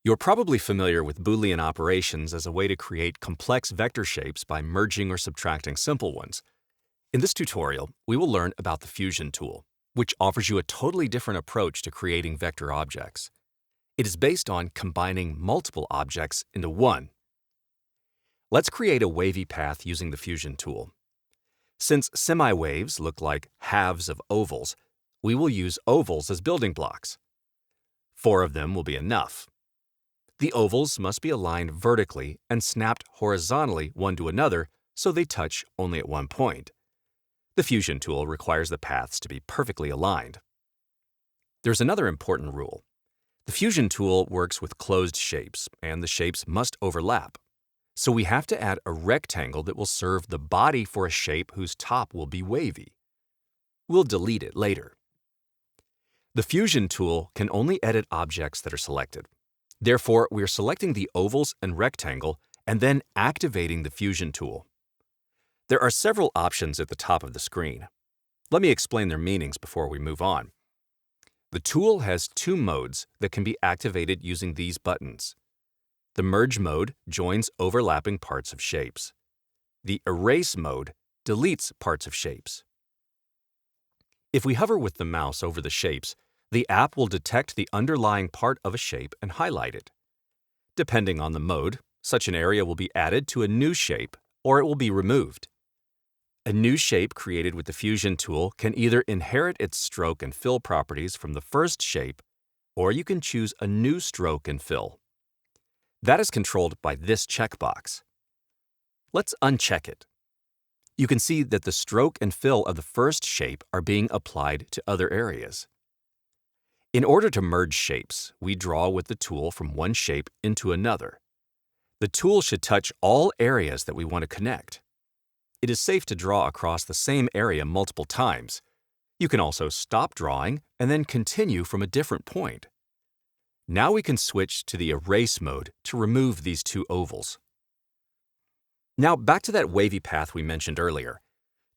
You're probably familiar with Boolean operations as a way to create complex vector shapes by merging or subtracting simple ones. In this tutorial, we will learn about the Fusion tool, which offers you a totally different approach to creating vector objects. It is based on combining multiple objects into one. Let's create a wavy path using the Fusion tool. Since semi-waves look like halves of ovals, we will use ovals as building blocks. 4 of them will be enough. The ovals must be aligned vertically and snapped horizontally one to another so they touch only at one point. The Fusion tool requires the paths to be perfectly aligned. There's another important rule. The Fusion tool works with closed shapes, and the shapes must overlap. So we have to add a rectangle that will serve the body for a shape whose top will be wavy. We'll delete it later. The Fusion tool can only edit objects that are selected. Therefore, we are selecting the ovals and rectangle and then activating the Fusion tool. There are several options at the top of the screen. Let me explain their meanings before we move on. The tool has 2 modes that can be activated using these buttons. The Merge mode joins overlapping parts of shapes. The Erase mode deletes parts of shapes. If we hover with the mouse over the shapes, the app will detect the underlying part of a shape and highlight it. Depending on the mode, such an area will be added to a new shape or it will be removed. A new shape created with the Fusion tool can either inherit its stroke and fill properties from the first shape, or you can choose a new stroke and fill. That is controlled by this checkbox. Let's uncheck it. You can see that the stroke and fill of the first shape are being applied to other areas. In order to merge shapes, we draw with the tool from one shape into another. The tool should touch all areas that we want to connect. It is safe to draw across the same area multiple times. You can also stop drawing and then continue from a different point. Now we can switch to the Erase mode to remove these 2 ovals. Now back to that wavy path we mentioned earlier.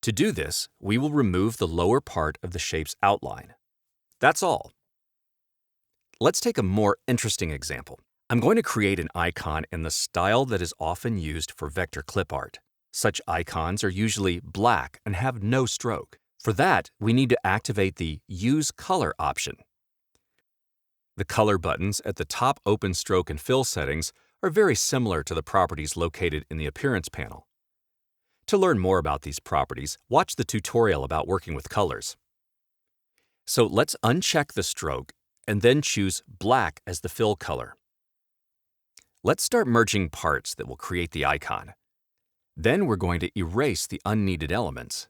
To do this, we will remove the lower part of the shape's outline. That's all. Let's take a more interesting example. I'm going to create an icon in the style that is often used for vector clip art. Such icons are usually black and have no stroke. For that, we need to activate the Use Color option. The color buttons at the top open stroke and fill settings are very similar to the properties located in the Appearance panel. To learn more about these properties, watch the tutorial about working with colors. So let's uncheck the stroke and then choose black as the fill color. Let's start merging parts that will create the icon. Then we're going to erase the unneeded elements.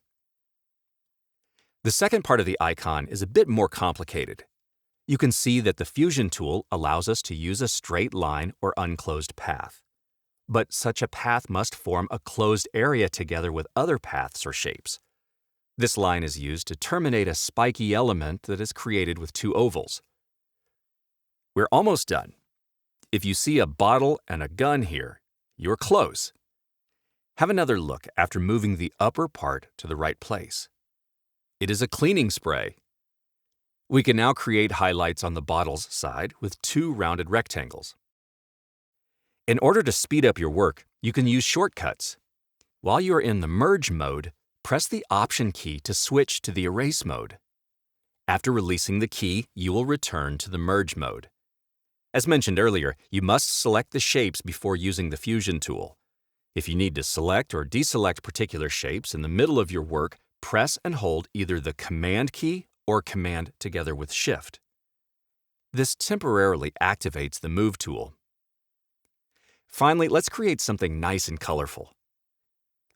The second part of the icon is a bit more complicated. You can see that the Fusion tool allows us to use a straight line or unclosed path. But such a path must form a closed area together with other paths or shapes. This line is used to terminate a spiky element that is created with 2 ovals. We're almost done. If you see a bottle and a gun here, you're close. Have another look after moving the upper part to the right place. It is a cleaning spray. We can now create highlights on the bottle's side with 2 rounded rectangles. In order to speed up your work, you can use shortcuts. While you are in the Merge mode, press the Option key to switch to the Erase mode. After releasing the key, you will return to the Merge mode. As mentioned earlier, you must select the shapes before using the Fusion tool. If you need to select or deselect particular shapes in the middle of your work, press and hold either the Command key or Command together with Shift. This temporarily activates the Move tool. Finally, let's create something nice and colorful.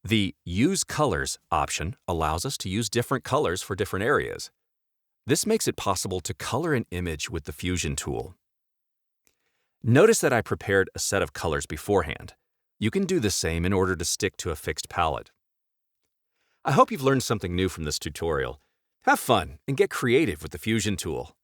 The Use Colors option allows us to use different colors for different areas. This makes it possible to color an image with the Fusion tool. Notice that I prepared a set of colors beforehand. You can do the same in order to stick to a fixed palette. I hope you've learned something new from this tutorial. Have fun and get creative with the Fusion tool.